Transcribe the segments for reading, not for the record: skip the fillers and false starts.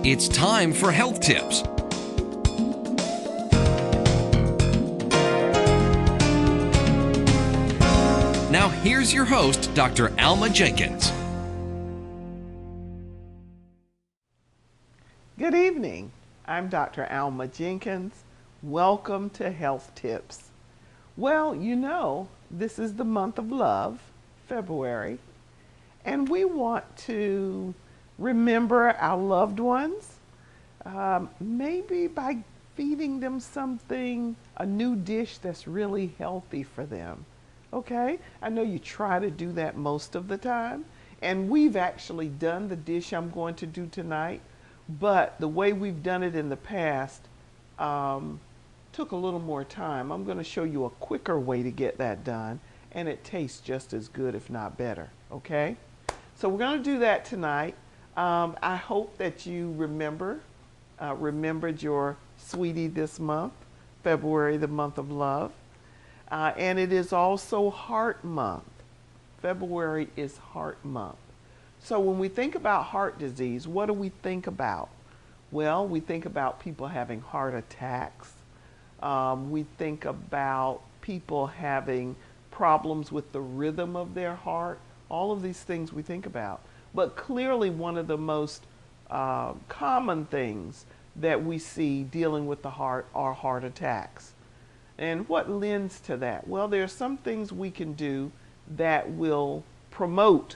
It's time for health tips. Now here's your host, Dr. Alma Jenkins. Good evening. I'm Dr. Alma Jenkins. Welcome to Health Tips. Well, you know, this is the month of love, February, and we want to remember our loved ones, maybe by feeding them something, a new dish that's really healthy for them. Okay? I know you try to do that most of the time, and we've actually done the dish I'm going to do tonight, but the way we've done it in the past took a little more time. I'm going to show you a quicker way to get that done, and it tastes just as good, if not better. Okay? So we're going to do that tonight. I hope that you remembered your sweetie this month, February, the month of love. And it is also Heart Month. February is Heart Month. So when we think about heart disease, what do we think about? Well, we think about people having heart attacks. We think about people having problems with the rhythm of their heart. All of these things we think about. But clearly one of the most common things that we see dealing with the heart are heart attacks. And what lends to that? Well, there are some things we can do that will promote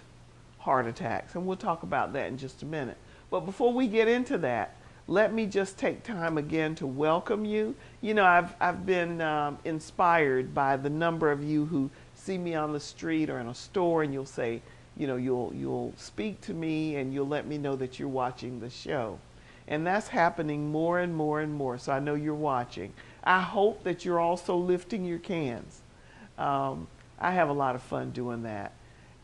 heart attacks, and we'll talk about that in just a minute. But before we get into that, let me just take time again to welcome you. You know, I've been inspired by the number of you who see me on the street or in a store, and you'll say, you know, you'll speak to me and you'll let me know that you're watching the show. And that's happening more and more and more, so I know you're watching. I hope that you're also lifting your cans. I have a lot of fun doing that.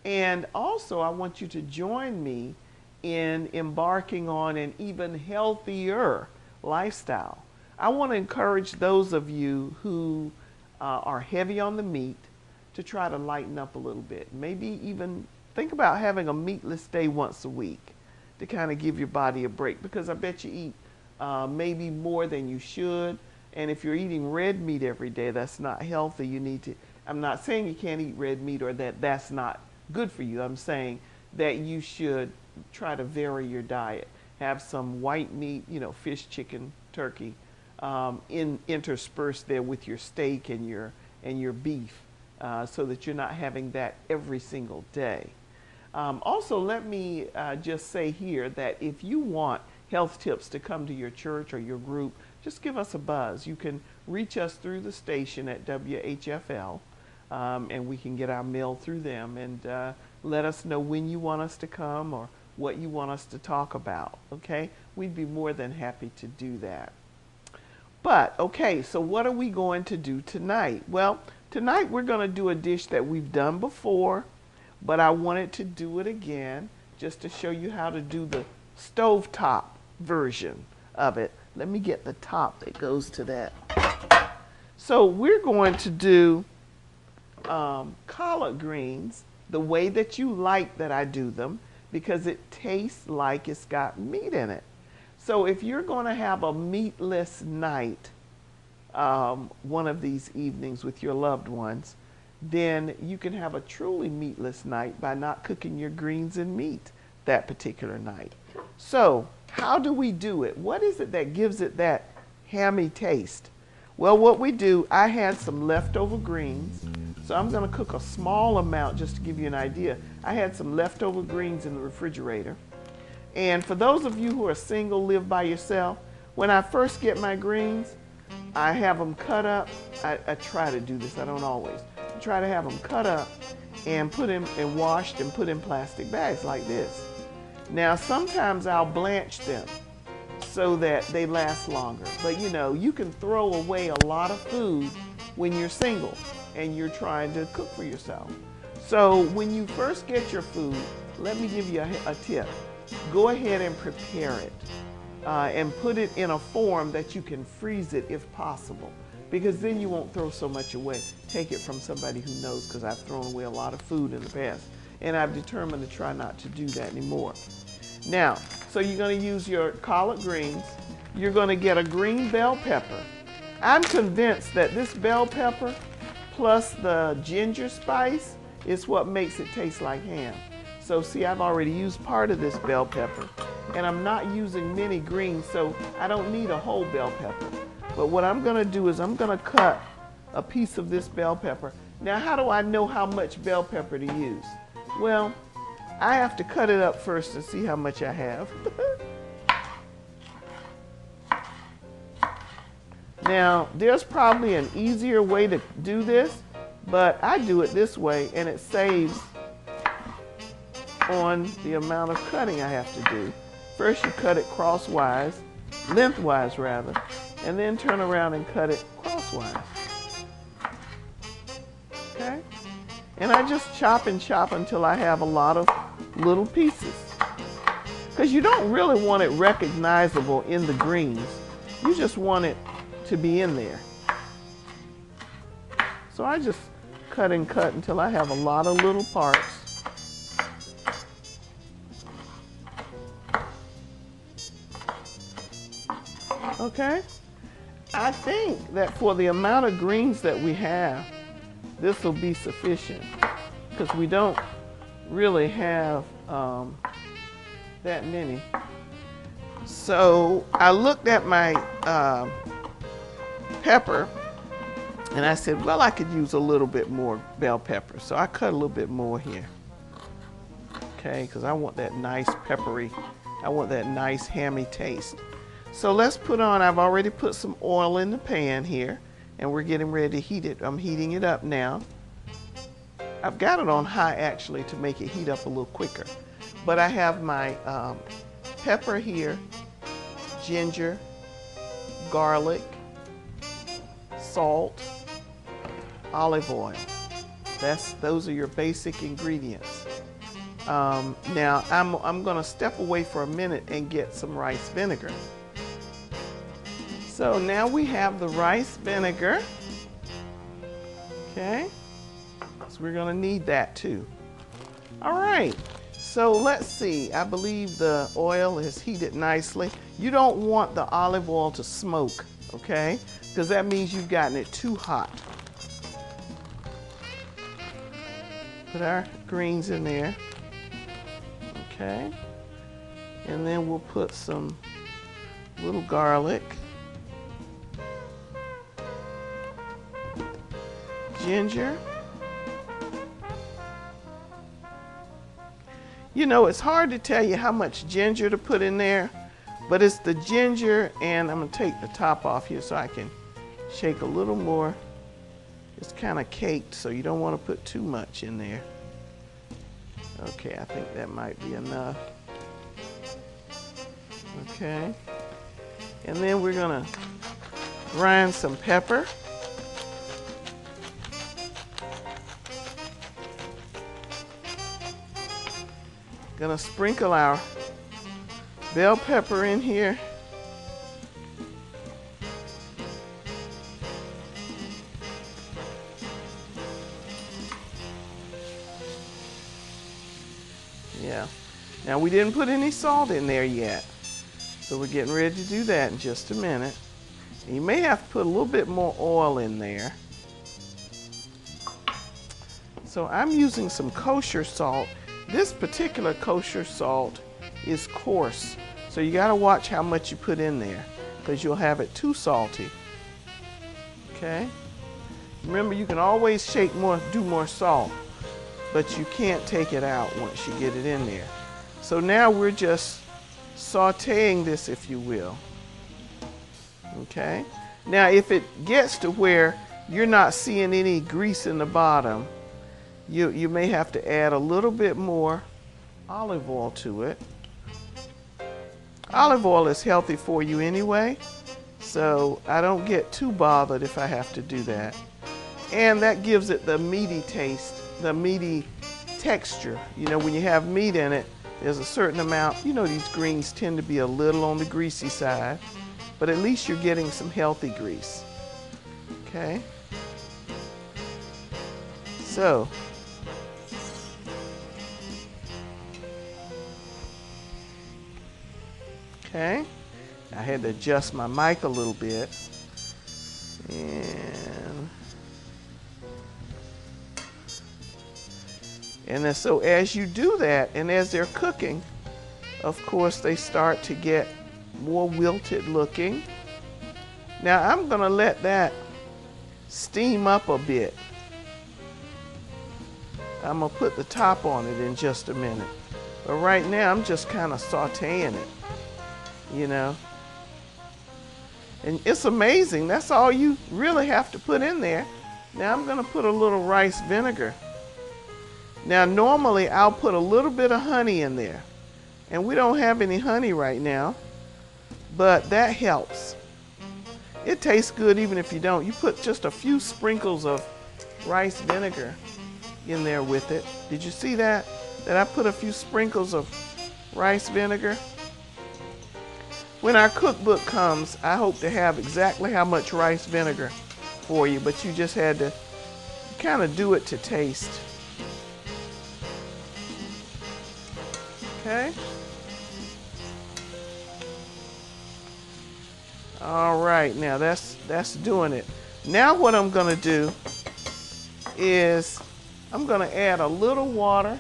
And also, I want you to join me in embarking on an even healthier lifestyle. I want to encourage those of you who are heavy on the meat to try to lighten up a little bit. Maybe even think about having a meatless day once a week to kind of give your body a break, because I bet you eat maybe more than you should. And if you're eating red meat every day, that's not healthy. You need to, I'm not saying you can't eat red meat or that that's not good for you. I'm saying that you should try to vary your diet. Have some white meat, you know, fish, chicken, turkey, interspersed there with your steak and your beef, so that you're not having that every single day. Also, let me just say here that if you want health tips to come to your church or your group, just give us a buzz. You can reach us through the station at WHFL, and we can get our mail through them, and let us know when you want us to come or what you want us to talk about, okay? We'd be more than happy to do that. But, okay, so what are we going to do tonight? Well, tonight we're going to do a dish that we've done before, but I wanted to do it again just to show you how to do the stovetop version of it. Let me get the top that goes to that. So we're going to do collard greens the way that you like that I do them, because it tastes like it's got meat in it. So if you're going to have a meatless night, one of these evenings with your loved ones, then you can have a truly meatless night by not cooking your greens and meat that particular night. So how do we do it? What is it that gives it that hammy taste? Well, what we do, I had some leftover greens, so I'm going to cook a small amount just to give you an idea. I had some leftover greens in the refrigerator. And for those of you who are single, live by yourself, when I first get my greens, I have them cut up. I try to do this, I don't always. I try to have them cut up and put in and washed and put in plastic bags like this. Now, sometimes I'll blanch them so that they last longer. But you know, you can throw away a lot of food when you're single and you're trying to cook for yourself. So when you first get your food, let me give you a tip. Go ahead and prepare it and put it in a form that you can freeze it if possible, because then you won't throw so much away. Take it from somebody who knows, because I've thrown away a lot of food in the past, and I've determined to try not to do that anymore. Now, so So you're going to use your collard greens. You're going to get a green bell pepper. I'm convinced that this bell pepper plus the ginger spice is what makes it taste like ham. So see, I've already used part of this bell pepper, and I'm not using many greens, so I don't need a whole bell pepper. But what I'm going to do is I'm going to cut a piece of this bell pepper. Now, how do I know how much bell pepper to use? Well, I have to cut it up first to see how much I have. Now, there's probably an easier way to do this, but I do it this way, and it saves on the amount of cutting I have to do. First, you cut it crosswise, lengthwise rather, and then turn around and cut it crosswise. Okay? And I just chop and chop until I have a lot of little pieces. Because you don't really want it recognizable in the greens. You just want it to be in there. So I just cut and cut until I have a lot of little parts. Okay? I think that for the amount of greens that we have, this will be sufficient, because we don't really have that many. So I looked at my pepper, and I said, well, I could use a little bit more bell pepper. So I cut a little bit more here. Okay, because I want that nice peppery, I want that nice hammy taste. So let's put on, I've already put some oil in the pan here, and we're getting ready to heat it. I'm heating it up now. I've got it on high actually to make it heat up a little quicker. But I have my pepper here, ginger, garlic, salt, olive oil. Those are your basic ingredients. Now I'm going to step away for a minute and get some rice vinegar. So now we have the rice vinegar. Okay, so we're going to need that too. All right, so let's see. I believe the oil is heated nicely. You don't want the olive oil to smoke, okay? Because that means you've gotten it too hot. Put our greens in there. Okay. And then we'll put some little garlic, ginger. You know, it's hard to tell you how much ginger to put in there, but it's the ginger, and I'm going to take the top off here so I can shake a little more. It's kind of caked, so you don't want to put too much in there. Okay, I think that might be enough. Okay. And then we're going to grind some pepper. Gonna sprinkle our bell pepper in here. Yeah. Now we didn't put any salt in there yet, so we're getting ready to do that in just a minute. And you may have to put a little bit more oil in there. So I'm using some kosher salt. This particular kosher salt is coarse, so you got to watch how much you put in there, because you'll have it too salty. Okay? Remember, you can always shake more, do more salt, but you can't take it out once you get it in there. So now we're just sauteing this, if you will. Okay? Now, if it gets to where you're not seeing any grease in the bottom, you may have to add a little bit more olive oil to it. Olive oil is healthy for you anyway, so I don't get too bothered if I have to do that. And that gives it the meaty taste, the meaty texture. You know, when you have meat in it, there's a certain amount, you know, these greens tend to be a little on the greasy side, but at least you're getting some healthy grease. Okay? So, Okay, I had to adjust my mic a little bit. And then so as you do that, and as they're cooking, of course they start to get more wilted looking. Now I'm gonna let that steam up a bit. I'm gonna put the top on it in just a minute. But right now I'm just kind of sauteing it, you know. And it's amazing, that's all you really have to put in there. Now I'm gonna put a little rice vinegar. Now normally I'll put a little bit of honey in there. And we don't have any honey right now, but that helps. It tastes good even if you don't. You put just a few sprinkles of rice vinegar in there with it. Did you see that? That I put a few sprinkles of rice vinegar? When our cookbook comes, I hope to have exactly how much rice vinegar for you, but you just had to kind of do it to taste. Okay? All right, now that's doing it. Now what I'm gonna do is I'm gonna add a little water,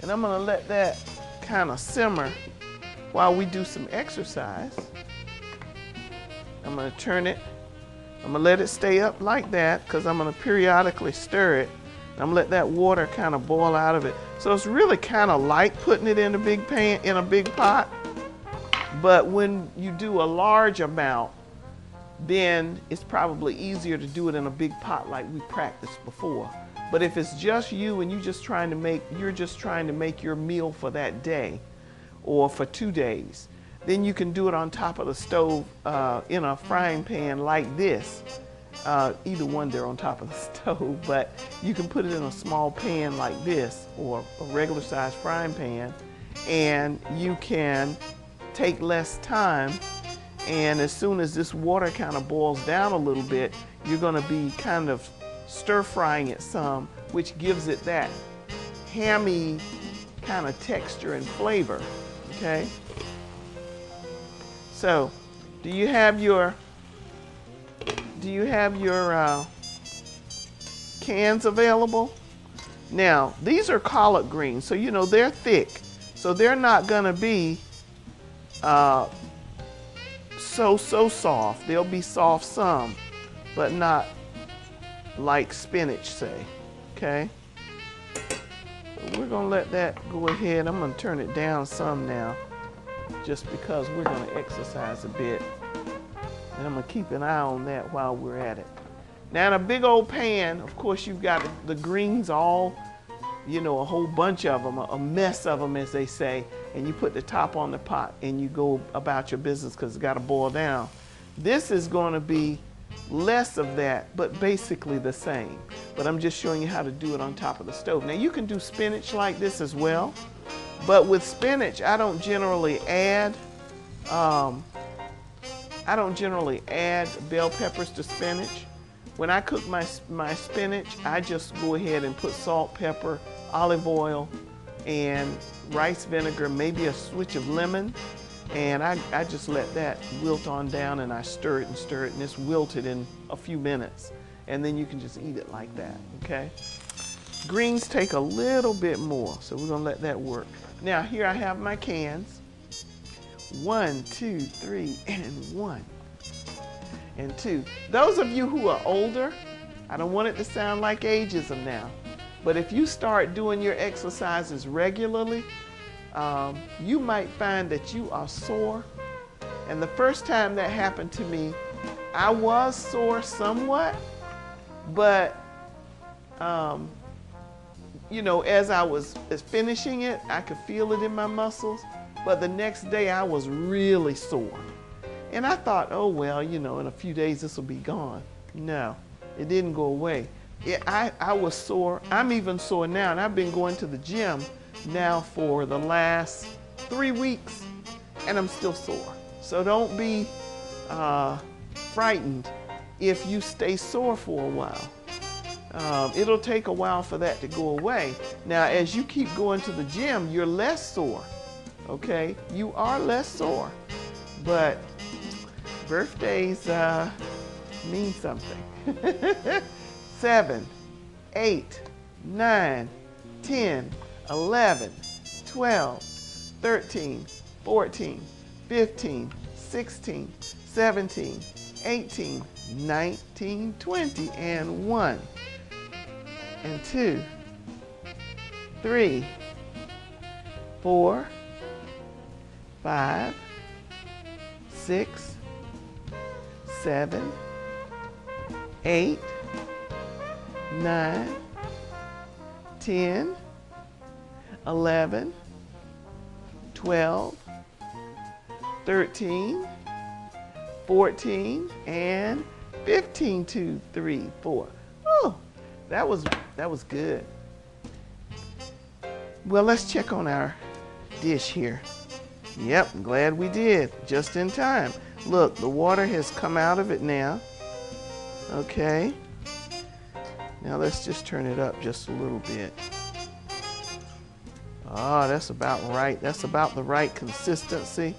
and I'm gonna let that kind of simmer while we do some exercise. I'm gonna turn it, I'm gonna let it stay up like that because I'm gonna periodically stir it. I'm gonna let that water kind of boil out of it. So it's really kind of like putting it in a big pan, in a big pot. But when you do a large amount, then it's probably easier to do it in a big pot like we practiced before. But if it's just you and you're just trying to make your meal for that day or for 2 days, then you can do it on top of the stove in a frying pan like this. Either one, they're on top of the stove, but you can put it in a small pan like this or a regular size frying pan, and you can take less time. And as soon as this water kind of boils down a little bit, you're going to be kind of stir frying it some, which gives it that hammy kind of texture and flavor. Okay, so do you have your cans available? Now these are collard greens, so you know they're thick, so they're not going to be so soft. They'll be soft some, but not like spinach, say. Okay, so we're gonna let that go ahead. I'm gonna turn it down some now, just because we're gonna exercise a bit, and I'm gonna keep an eye on that while we're at it. Now in a big old pan, of course, you've got the greens all, you know, a whole bunch of them, a mess of them, as they say, and you put the top on the pot and you go about your business because it's got to boil down. This is going to be less of that, but basically the same. But I'm just showing you how to do it on top of the stove. Now you can do spinach like this as well, but with spinach, I don't generally add bell peppers to spinach. When I cook my spinach, I just go ahead and put salt, pepper, olive oil, and rice vinegar, maybe a switch of lemon, and I just let that wilt on down, and I stir it, and it's wilted in a few minutes, and then you can just eat it like that. Okay, greens take a little bit more, so we're gonna let that work. Now here I have my cans. 1, 2, 3, and 1 and 2. Those of you who are older, I don't want it to sound like ageism now, but if you start doing your exercises regularly, you might find that you are sore. And the first time that happened to me, I was sore somewhat, but you know, as I was finishing it, I could feel it in my muscles, but the next day I was really sore. And I thought, oh well, you know, in a few days this will be gone. No, it didn't go away. I was sore. I'm even sore now, and I've been going to the gym now for the last 3 weeks, and I'm still sore. So don't be frightened if you stay sore for a while. It'll take a while for that to go away, Now, as you keep going to the gym, you're less sore, okay? You are less sore, but birthdays mean something. 7, 8, 9, 10, 11, 12, 13, 14, 15, 16, 17, 18, 19, 20, and 1, and 2, 3, 4, 5, 6, 7, 8, 9, 10, 11, 12, 13, 14, and 15, 2, 3, 4. Oh, that was good. Well, let's check on our dish here. Yep, glad we did, just in time. Look, the water has come out of it now. Okay. Now let's just turn it up just a little bit. Oh, that's about right. That's about the right consistency.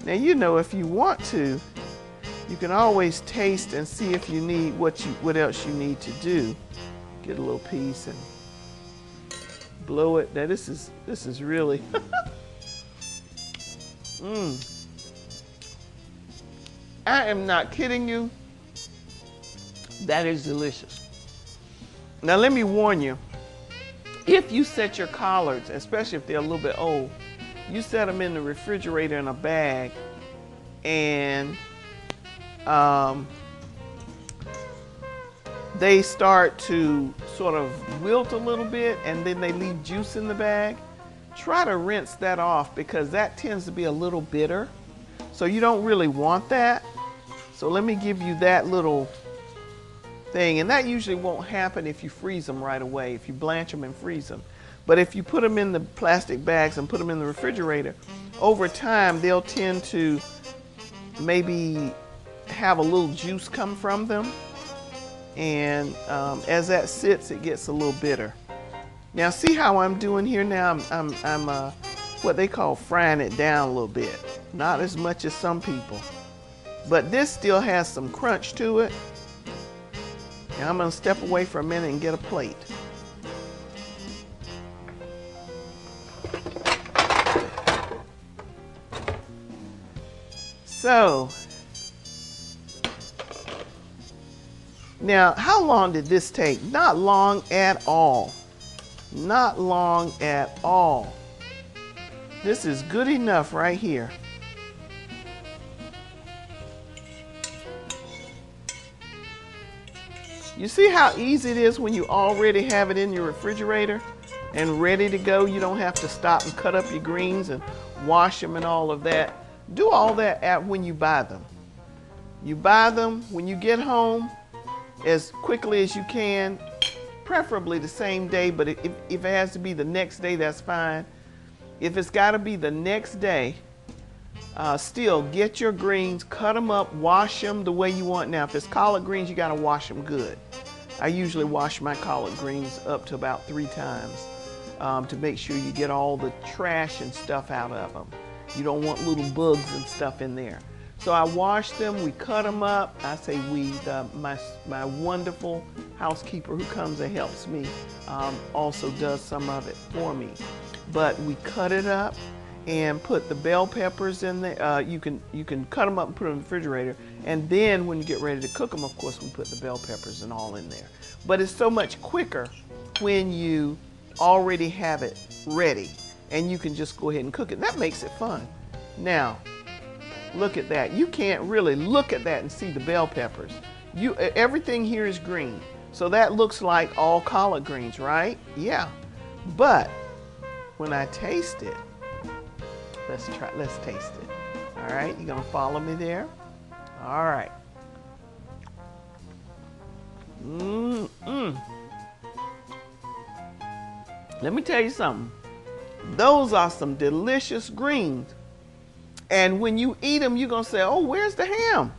Now, you know, if you want to, you can always taste and see if you need what else you need to do. Get a little piece and blow it. Now this is really I am not kidding you. That is delicious. Now let me warn you, if you set your collards, especially if they're a little bit old, you set them in the refrigerator in a bag, and they start to sort of wilt a little bit, and then they leave juice in the bag. Try to rinse that off, because that tends to be a little bitter. So you don't really want that. So let me give you that little thing. And that usually won't happen if you freeze them right away, if you blanch them and freeze them. But if you put them in the plastic bags and put them in the refrigerator, over time they'll tend to maybe have a little juice come from them. And as that sits, it gets a little bitter. Now see how I'm doing here now? I'm what they call frying it down a little bit. Not as much as some people. But this still has some crunch to it. Now I'm gonna step away for a minute and get a plate. So, now how long did this take? Not long at all. Not long at all. This is good enough right here. You see how easy it is when you already have it in your refrigerator and ready to go? You don't have to stop and cut up your greens and wash them and all of that. Do all that when you buy them. You buy them when you get home as quickly as you can, preferably the same day, but if it has to be the next day, that's fine. If it's got to be the next day, still get your greens, cut them up, wash them the way you want. Now, if it's collard greens, you got to wash them good. I usually wash my collard greens up to about 3 times to make sure you get all the trash and stuff out of them. You don't want little bugs and stuff in there. So I wash them, we cut them up. I say we, my wonderful housekeeper who comes and helps me also does some of it for me. But we cut it up and put the bell peppers in there. You can cut them up and put them in the refrigerator. And then when you get ready to cook them, of course, we put the bell peppers and all in there. But it's so much quicker when you already have it ready and you can just go ahead and cook it. That makes it fun. Now, look at that. You can't really look at that and see the bell peppers. Everything here is green. So that looks like all collard greens, right? Yeah. But when I taste it, let's taste it. All right, you gonna follow me there? All right. Let me tell you something. Those are some delicious greens. And when you eat them, you're gonna say, oh, where's the ham?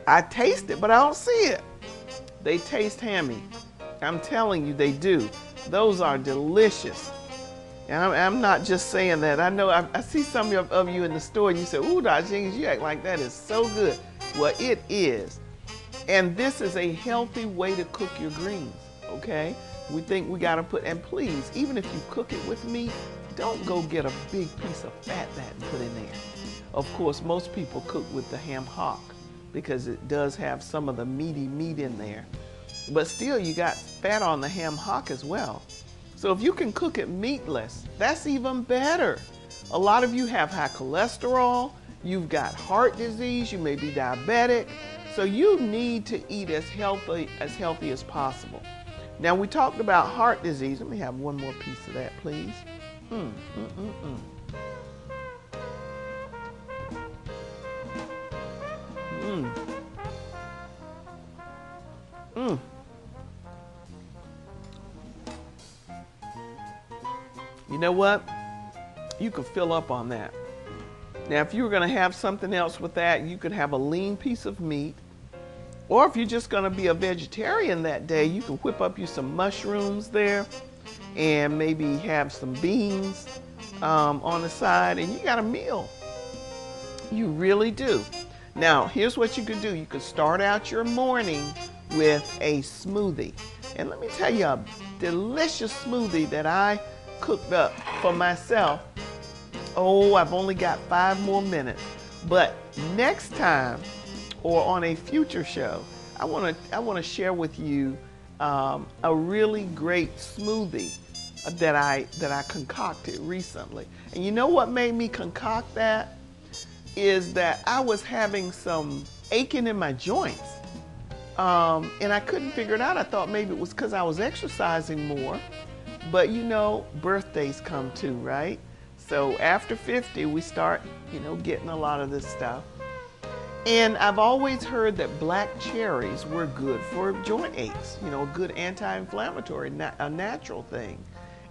I taste it, but I don't see it. They taste hammy. I'm telling you, they do. Those are delicious. And I'm not just saying that. I know I see some of you in the store and you say, ooh, Dr. Jenkins, you act like that is so good. Well, it is. And this is a healthy way to cook your greens, okay? We think we gotta put, and please, even if you cook it with meat, don't go get a big piece of fat and put in there. Of course, most people cook with the ham hock because it does have some of the meaty meat in there. But still, you got fat on the ham hock as well. So if you can cook it meatless, that's even better. A lot of you have high cholesterol, you've got heart disease, you may be diabetic, so you need to eat as healthy as possible. Now we talked about heart disease. Let me have one more piece of that, please. You know what? You could fill up on that. Now, if you were going to have something else with that, you could have a lean piece of meat. Or if you're just going to be a vegetarian that day, you can whip up you some mushrooms there and maybe have some beans on the side, and you got a meal. You really do. Now, here's what you could do. You could start out your morning with a smoothie. And let me tell you, a delicious smoothie that I cooked up for myself. Oh, I've only got 5 more minutes. But next time or on a future show, I want to share with you a really great smoothie that I concocted recently. And you know what made me concoct that? Is that I was having some aching in my joints. And I couldn't figure it out. I thought maybe it was because I was exercising more. But you know, birthdays come too, right? So after 50, we start, getting a lot of this stuff. And I've always heard that black cherries were good for joint aches, a good anti-inflammatory, a natural thing.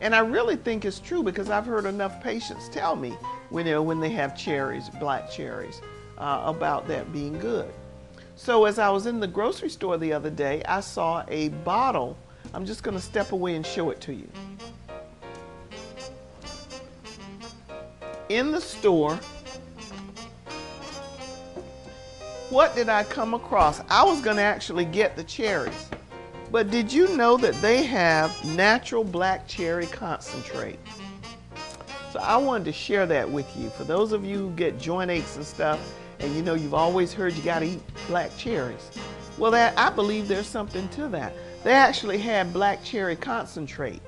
And I really think it's true because I've heard enough patients tell me when they have cherries, black cherries, about that being good. So as I was in the grocery store the other day, I saw a bottle. I'm just going to step away and show it to you. In the store, what did I come across? I was going to actually get the cherries. But did you know that they have natural black cherry concentrate? So I wanted to share that with you. For those of you who get joint aches and stuff, and you've always heard you got to eat black cherries. Well, I believe there's something to that. They actually have black cherry concentrate.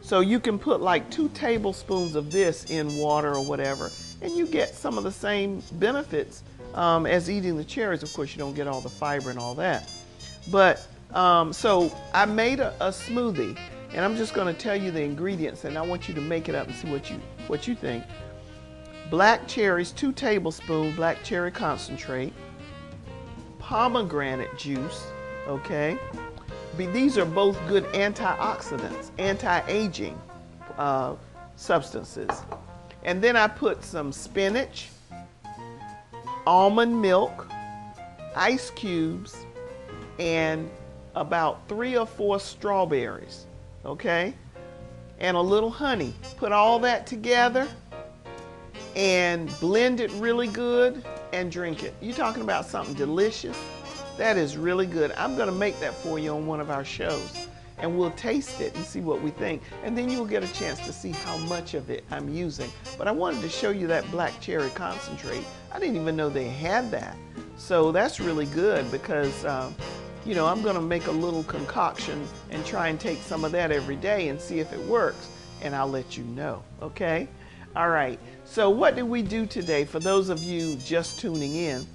So you can put like 2 tablespoons of this in water or whatever, and you get some of the same benefits as eating the cherries. Of course, you don't get all the fiber and all that. But so I made a smoothie, and I'm just going to tell you the ingredients, and I want you to make it up and see what you think. Black cherries, 2 tablespoons, black cherry concentrate, pomegranate juice, okay? These are both good antioxidants, anti-aging substances. And then I put some spinach, almond milk, ice cubes, and about 3 or 4 strawberries, okay? And a little honey. Put all that together and blend it really good and drink it. You're talking about something delicious? That is really good. I'm going to make that for you on one of our shows, and we'll taste it and see what we think. And then you'll get a chance to see how much of it I'm using. But I wanted to show you that black cherry concentrate. I didn't even know they had that. So that's really good because, I'm going to make a little concoction and try and take some of that every day and see if it works. And I'll let you know, okay? All right. So what did we do today? For those of you just tuning in,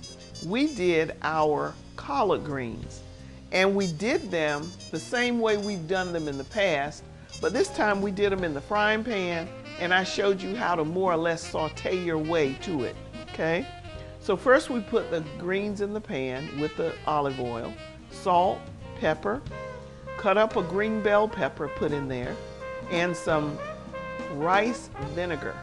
we did our collard greens, and we did them the same way we've done them in the past, but this time we did them in the frying pan, and I showed you how to more or less saute your way to it, okay? So first we put the greens in the pan with the olive oil, salt, pepper, cut up a green bell pepper, put in there, and some rice vinegar.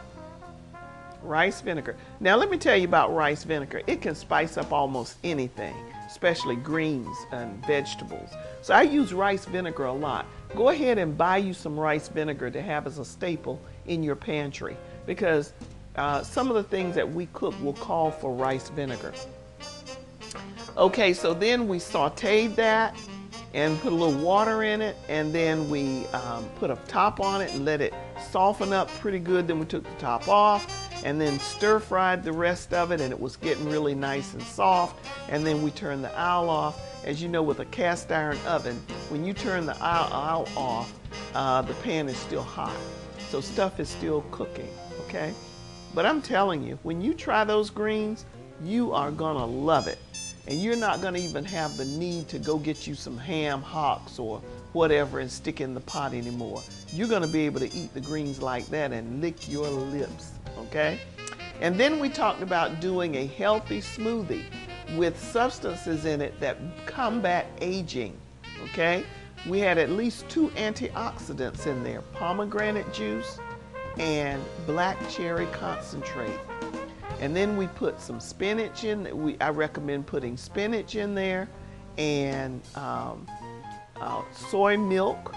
Rice vinegar. Now let me tell you about rice vinegar. It can spice up almost anything, especially greens and vegetables. So I use rice vinegar a lot. Go ahead and buy you some rice vinegar to have as a staple in your pantry, because some of the things that we cook will call for rice vinegar. Okay, so then we sauteed that and put a little water in it, and then we put a top on it and let it soften up pretty good. Then we took the top off and then stir fried the rest of it, and it was getting really nice and soft. And then we turned the aisle off. As you know, with a cast iron oven, when you turn the aisle off, the pan is still hot. So stuff is still cooking, okay? But I'm telling you, when you try those greens, you are gonna love it. And you're not gonna even have the need to go get you some ham hocks or whatever and stick in the pot anymore. You're gonna be able to eat the greens like that and lick your lips, okay? And then we talked about doing a healthy smoothie with substances in it that combat aging, okay? We had at least 2 antioxidants in there, pomegranate juice and black cherry concentrate. And then we put some spinach in. I recommend putting spinach in there, and soy milk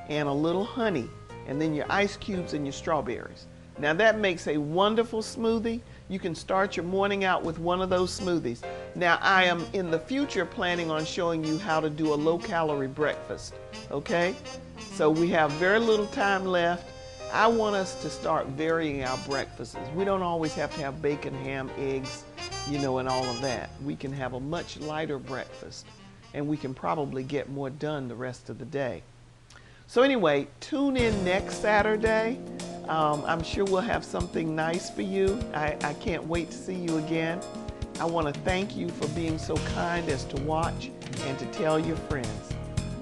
and a little honey, and then your ice cubes and your strawberries. Now that makes a wonderful smoothie. You can start your morning out with one of those smoothies. Now I am in the future planning on showing you how to do a low-calorie breakfast, okay? So we have very little time left. I want us to start varying our breakfasts. We don't always have to have bacon, ham, eggs, you know, and all of that. We can have a much lighter breakfast, and we can probably get more done the rest of the day. So anyway, tune in next Saturday. I'm sure we'll have something nice for you. I can't wait to see you again. I want to thank you for being so kind as to watch and to tell your friends.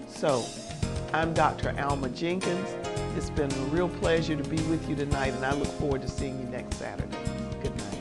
So, I'm Dr. Alma Jenkins. It's been a real pleasure to be with you tonight, and I look forward to seeing you next Saturday. Good night.